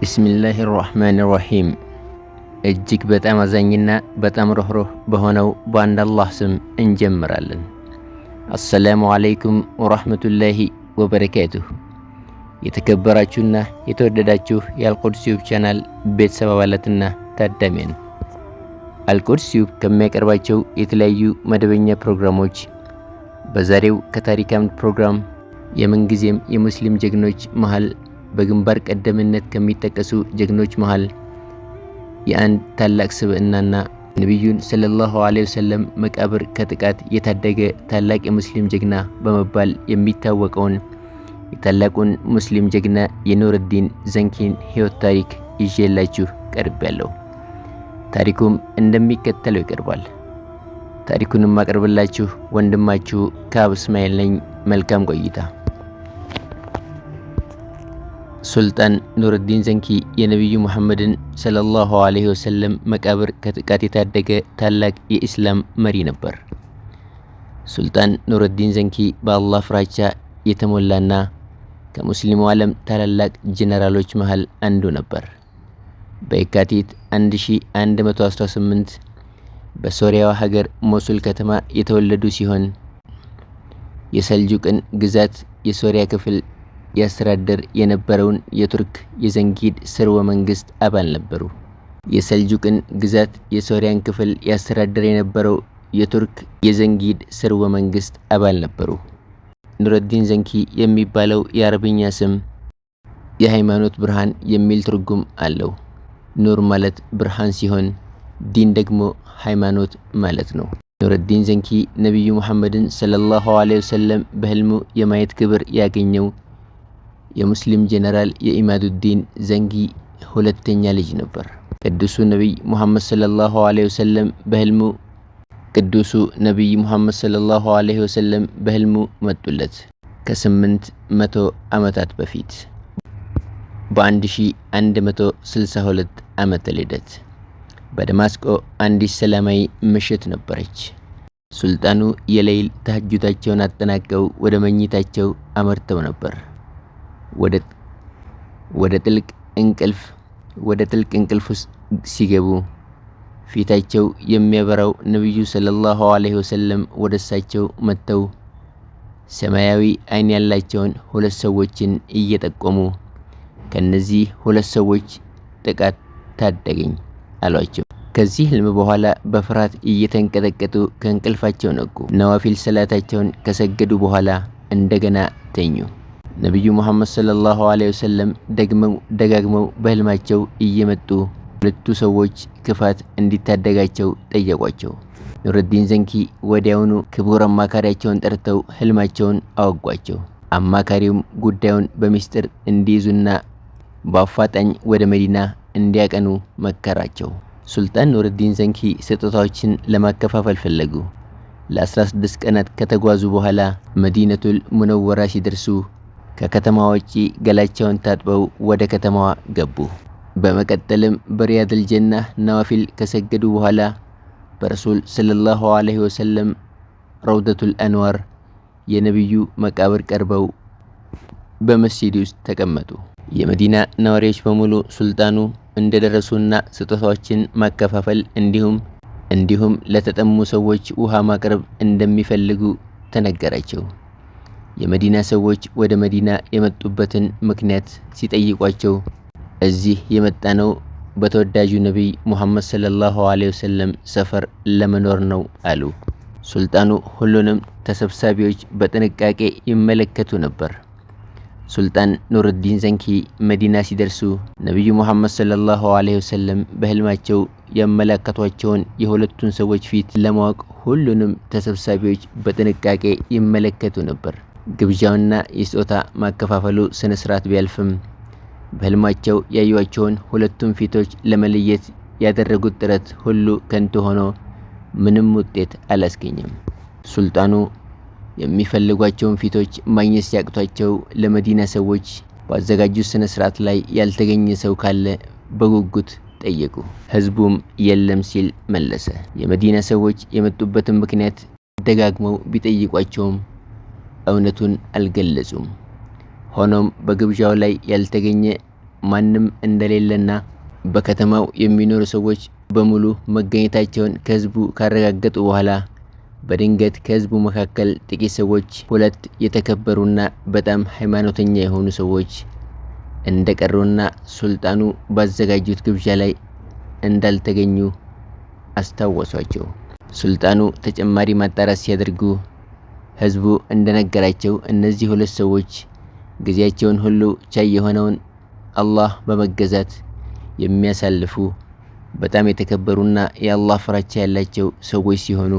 ቢስሚላሂ ራህማን ራሂም እጅግ በጣም አዛኝና በጣም ሩህሩህ በሆነው በአንድ አላህ ስም እንጀምራለን። አሰላሙ አለይኩም ወራህመቱላሂ ወበረካቱሁ። የተከበራችሁና የተወደዳችሁ የአልቁድስ ዩቲዩብ ቻናል ቤተሰብ አባላትና ታዳሚያን፣ አልቁድስ ዩቲዩብ ከሚያቀርባቸው የተለያዩ መደበኛ ፕሮግራሞች በዛሬው ከታሪክ አምድ ፕሮግራም የምንጊዜም የሙስሊም ጀግኖች መሃል በግንባር ቀደምትነት ከሚጠቀሱ ጀግኖች መሃል የአንድ ታላቅ ስብዕናና ነብዩን ሰለላሁ ዐለይሂ ወሰለም መቃብር ከጥቃት የታደገ ታላቅ የሙስሊም ጀግና በመባል የሚታወቀውን የታላቁን ሙስሊም ጀግና የኑረዲን ዘንኪን ሕይወት ታሪክ ይዤላችሁ ቀርቤያለሁ። ታሪኩም እንደሚከተለው ይቀርባል። ታሪኩንም ማቀርብላችሁ ወንድማችሁ ከአብ እስማኤል ነኝ። መልካም ቆይታ። ሱልጣን ኑረዲን ዘንኪ የነብዩ መሐመድን ሰለላሁ ዐለይሂ ወሰለም መቃብር ከጥቃት የታደገ ታላቅ የኢስላም መሪ ነበር። ሱልጣን ኑረዲን ዘንኪ በአላህ ፍራቻ የተሞላና ከሙስሊሙ ዓለም ታላላቅ ጄኔራሎች መሃል አንዱ ነበር። በየካቲት 1118 በሶሪያዋ ሀገር ሞሱል ከተማ የተወለዱ ሲሆን የሰልጁቅን ግዛት የሶሪያ ክፍል ያስተዳድር የነበረውን የቱርክ የዘንጊድ ስርወ መንግስት አባል ነበሩ። የሰልጁቅን ግዛት የሶሪያን ክፍል ያስተዳድር የነበረው የቱርክ የዘንጊድ ስርወ መንግስት አባል ነበሩ። ኑረዲን ዘንኪ የሚባለው የአረብኛ ስም የሃይማኖት ብርሃን የሚል ትርጉም አለው። ኑር ማለት ብርሃን ሲሆን ዲን ደግሞ ሃይማኖት ማለት ነው። ኑረዲን ዘንኪ ነብዩ መሐመድን ሰለላሁ ዐለይሂ ወሰለም በህልሙ የማየት ክብር ያገኘው የሙስሊም ጄኔራል የኢማዱዲን ዘንጊ ሁለተኛ ልጅ ነበር። ቅዱሱ ነብይ ሙሐመድ ሰለላሁ ዐለይሂ ወሰለም በህልሙ መጡለት። ከ800 ዓመታት በፊት በ1162 ዓመተ ልደት በደማስቆ አንዲት ሰላማዊ ምሽት ነበረች። ሱልጣኑ የሌይል ተሐጁዳቸውን አጠናቀው ወደ መኝታቸው አመርተው ነበር። ወደ ጥልቅ እንቅልፍ ውስጥ ሲገቡ ፊታቸው የሚያበራው ነብዩ ሰለላሁ ዐለይሂ ወሰለም ወደ እሳቸው መጥተው ሰማያዊ አይን ያላቸውን ሁለት ሰዎችን እየጠቆሙ ከነዚህ ሁለት ሰዎች ጥቃት ታደገኝ አሏቸው። ከዚህ ህልም በኋላ በፍርሃት እየተንቀጠቀጡ ከእንቅልፋቸው ነቁ። ነዋፊል ሰላታቸውን ከሰገዱ በኋላ እንደገና ተኙ። ነብዩ መሐመድ ሰለላሁ ዐለይሂ ወሰለም ደጋግመው በህልማቸው እየመጡ ሁለቱ ሰዎች ክፋት እንዲታደጋቸው ጠየቋቸው። ኑረዲን ዘንኪ ወዲያውኑ ክቡር አማካሪያቸውን ጠርተው ህልማቸውን አወጓቸው። አማካሪውም ጉዳዩን በሚስጥር እንዲይዙና በአፋጣኝ ወደ መዲና እንዲያቀኑ መከራቸው። ሱልጣን ኑረዲን ዘንኪ ስጦታዎችን ለማከፋፈል ፈለጉ። ለ16 ቀናት ከተጓዙ በኋላ መዲነቱል ሙነወራ ሲደርሱ ከከተማዋ ውጪ ገላቸውን ታጥበው ወደ ከተማዋ ገቡ። በመቀጠልም በሪያድል ጀናህ ነዋፊል ከሰገዱ በኋላ በረሱል ሰለላሁ ዐለይሂ ወሰለም ረውደቱል አንዋር የነብዩ መቃብር ቀርበው በመስጂድ ውስጥ ተቀመጡ። የመዲና ነዋሪዎች በሙሉ ሱልጣኑ እንደደረሱና ስጦታዎችን ማከፋፈል እንዲሁም ለተጠሙ ሰዎች ውሃ ማቅረብ እንደሚፈልጉ ተነገራቸው። የመዲና ሰዎች ወደ መዲና የመጡበትን ምክንያት ሲጠይቋቸው እዚህ የመጣነው በተወዳጁ ነብይ ሙሐመድ ሰለላሁ ዐለይሂ ወሰለም ሰፈር ለመኖር ነው አሉ። ሱልጣኑ ሁሉንም ተሰብሳቢዎች በጥንቃቄ ይመለከቱ ነበር። ሱልጣን ኑረዲን ዘንኪ መዲና ሲደርሱ ነብዩ ሙሐመድ ሰለላሁ ዐለይሂ ወሰለም በህልማቸው ያመለከቷቸውን የሁለቱን ሰዎች ፊት ለማወቅ ሁሉንም ተሰብሳቢዎች በጥንቃቄ ይመለከቱ ነበር። ግብዣውና የስጦታ ማከፋፈሉ ስነ ስርዓት ቢያልፍም በህልማቸው ያዩዋቸውን ሁለቱም ፊቶች ለመለየት ያደረጉት ጥረት ሁሉ ከንቱ ሆኖ ምንም ውጤት አላስገኘም። ሱልጣኑ የሚፈልጓቸውን ፊቶች ማግኘት ሲያቅቷቸው ለመዲና ሰዎች ባዘጋጁት ስነ ስርዓት ላይ ያልተገኘ ሰው ካለ በጉጉት ጠየቁ። ህዝቡም የለም ሲል መለሰ። የመዲና ሰዎች የመጡበትን ምክንያት ደጋግመው ቢጠይቋቸውም እውነቱን አልገለጹም። ሆኖም በግብዣው ላይ ያልተገኘ ማንም እንደሌለና በከተማው የሚኖሩ ሰዎች በሙሉ መገኘታቸውን ከህዝቡ ካረጋገጡ በኋላ በድንገት ከህዝቡ መካከል ጥቂት ሰዎች ሁለት የተከበሩና በጣም ሃይማኖተኛ የሆኑ ሰዎች እንደቀሩና ሱልጣኑ ባዘጋጁት ግብዣ ላይ እንዳልተገኙ አስታወሷቸው። ሱልጣኑ ተጨማሪ ማጣራት ሲያደርጉ ህዝቡ እንደነገራቸው እነዚህ ሁለት ሰዎች ጊዜያቸውን ሁሉ ቻይ የሆነውን አላህ በመገዛት የሚያሳልፉ በጣም የተከበሩና የአላህ ፍራቻ ያላቸው ሰዎች ሲሆኑ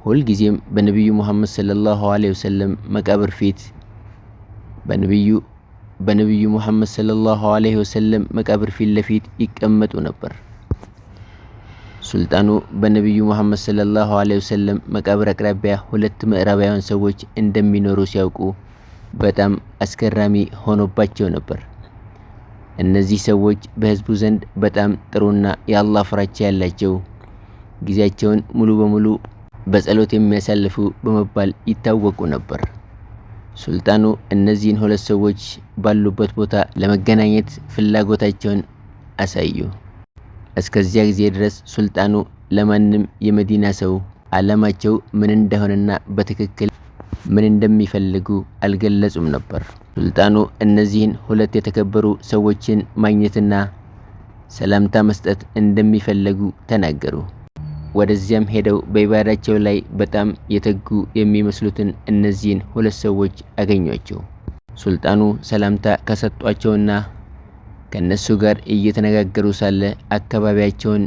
ሁልጊዜም በነብዩ መሐመድ ሰለላሁ ዐለይሂ ወሰለም መቃብር ፊት በነብዩ መሐመድ ሰለላሁ ዐለይሂ ወሰለም መቃብር ፊት ለፊት ይቀመጡ ነበር። ሱልጣኑ በነብዩ መሐመድ ሰለላሁ ዐለይሂ ወሰለም መቃብር አቅራቢያ ሁለት ምዕራባውያን ሰዎች እንደሚኖሩ ሲያውቁ በጣም አስገራሚ ሆኖባቸው ነበር። እነዚህ ሰዎች በህዝቡ ዘንድ በጣም ጥሩና የአላህ ፍራቻ ያላቸው ጊዜያቸውን ሙሉ በሙሉ በጸሎት የሚያሳልፉ በመባል ይታወቁ ነበር። ሱልጣኑ እነዚህን ሁለት ሰዎች ባሉበት ቦታ ለመገናኘት ፍላጎታቸውን አሳዩ። እስከዚያ ጊዜ ድረስ ሱልጣኑ ለማንም የመዲና ሰው ዓላማቸው ምን እንደሆነና በትክክል ምን እንደሚፈልጉ አልገለጹም ነበር። ሱልጣኑ እነዚህን ሁለት የተከበሩ ሰዎችን ማግኘትና ሰላምታ መስጠት እንደሚፈልጉ ተናገሩ። ወደዚያም ሄደው በኢባዳቸው ላይ በጣም የተጉ የሚመስሉትን እነዚህን ሁለት ሰዎች አገኟቸው። ሱልጣኑ ሰላምታ ከሰጧቸውና ከነሱ ጋር እየተነጋገሩ ሳለ አካባቢያቸውን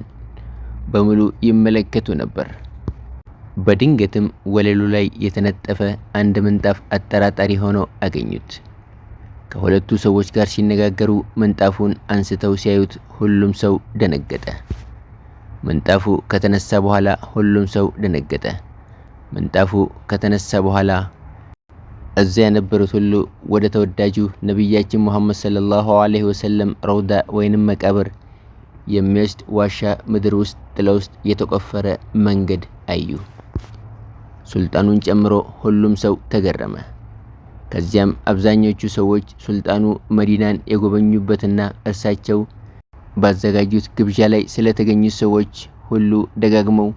በሙሉ ይመለከቱ ነበር። በድንገትም ወለሉ ላይ የተነጠፈ አንድ ምንጣፍ አጠራጣሪ ሆኖ አገኙት። ከሁለቱ ሰዎች ጋር ሲነጋገሩ ምንጣፉን አንስተው ሲያዩት ሁሉም ሰው ደነገጠ። ምንጣፉ ከተነሳ በኋላ ሁሉም ሰው ደነገጠ። ምንጣፉ ከተነሳ በኋላ እዚያ የነበሩት ሁሉ ወደ ተወዳጁ ነብያችን መሐመድ ሰለላሁ ዐለይሂ ወሰለም ረውዳ ወይንም መቃብር የሚወስድ ዋሻ ምድር ውስጥ ጥላ ውስጥ የተቆፈረ መንገድ አዩ። ሱልጣኑን ጨምሮ ሁሉም ሰው ተገረመ። ከዚያም አብዛኞቹ ሰዎች ሱልጣኑ መዲናን የጎበኙበትና እርሳቸው ባዘጋጁት ግብዣ ላይ ስለተገኙት ሰዎች ሁሉ ደጋግመው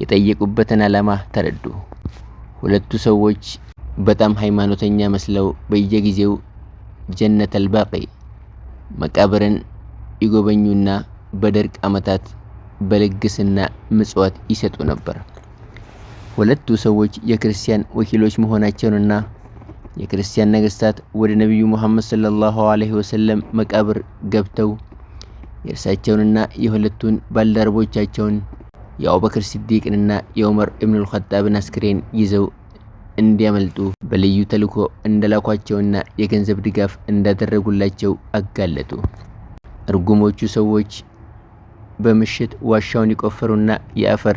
የጠየቁበትን ዓላማ ተረዱ። ሁለቱ ሰዎች በጣም ሃይማኖተኛ መስለው በየጊዜው ጀነተል ባቂ መቃብርን ይጎበኙና በደርቅ ዓመታት በልግስና ምጽዋት ይሰጡ ነበር። ሁለቱ ሰዎች የክርስቲያን ወኪሎች መሆናቸውንና የክርስቲያን ነገስታት ወደ ነብዩ መሐመድ ሰለላሁ ዐለይሂ ወሰለም መቃብር ገብተው የእርሳቸውንና የሁለቱን ባልደረቦቻቸውን የአቡበክር ሲዲቅንና የዑመር ኢብኑል ኸጣብን አስክሬን ይዘው እንዲያመልጡ በልዩ ተልእኮ እንደላኳቸውና የገንዘብ ድጋፍ እንዳደረጉላቸው አጋለጡ። እርጉሞቹ ሰዎች በምሽት ዋሻውን ይቆፈሩና የአፈር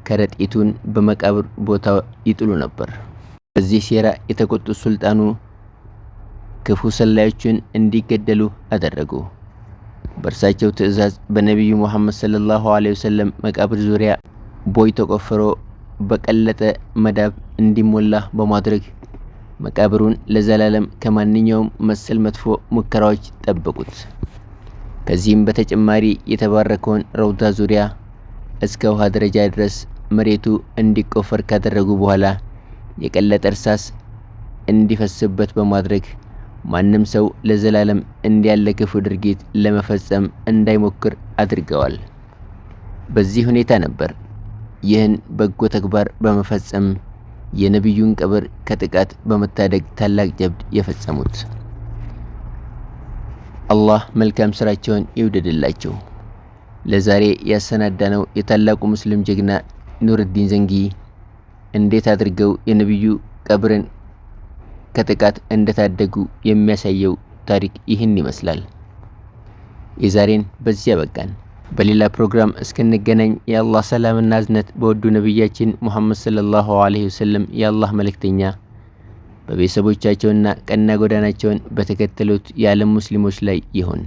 ከረጢቱን በመቃብር ቦታ ይጥሉ ነበር። በዚህ ሴራ የተቆጡት ሱልጣኑ ክፉ ሰላዮችን እንዲገደሉ አደረጉ። በእርሳቸው ትዕዛዝ በነብዩ መሐመድ ሰለላሁ ዐለይሂ ወሰለም መቃብር ዙሪያ ቦይ ተቆፍሮ በቀለጠ መዳብ እንዲሞላ በማድረግ መቃብሩን ለዘላለም ከማንኛውም መሰል መጥፎ ሙከራዎች ጠበቁት። ከዚህም በተጨማሪ የተባረከውን ረውዳ ዙሪያ እስከ ውሃ ደረጃ ድረስ መሬቱ እንዲቆፈር ካደረጉ በኋላ የቀለጠ እርሳስ እንዲፈስበት በማድረግ ማንም ሰው ለዘላለም እንዲያለ ክፉ ድርጊት ለመፈጸም እንዳይሞክር አድርገዋል። በዚህ ሁኔታ ነበር ይህን በጎ ተግባር በመፈጸም የነብዩን ቀብር ከጥቃት በመታደግ ታላቅ ጀብድ የፈጸሙት። አላህ መልካም ስራቸውን ይውደድላቸው። ለዛሬ ያሰናዳነው የታላቁ ሙስሊም ጀግና ኑርዲን ዘንጊ እንዴት አድርገው የነብዩ ቀብርን ከጥቃት እንደታደጉ የሚያሳየው ታሪክ ይህን ይመስላል። የዛሬን በዚያ በቃን። በሌላ ፕሮግራም እስክንገናኝ የአላህ ሰላምና እዝነት በወዱ ነብያችን ሙሐመድ ሰለላሁ ዐለይሂ ወሰለም የአላህ መልእክተኛ በቤተሰቦቻቸውና ቀና ጎዳናቸውን በተከተሉት የዓለም ሙስሊሞች ላይ ይሁን።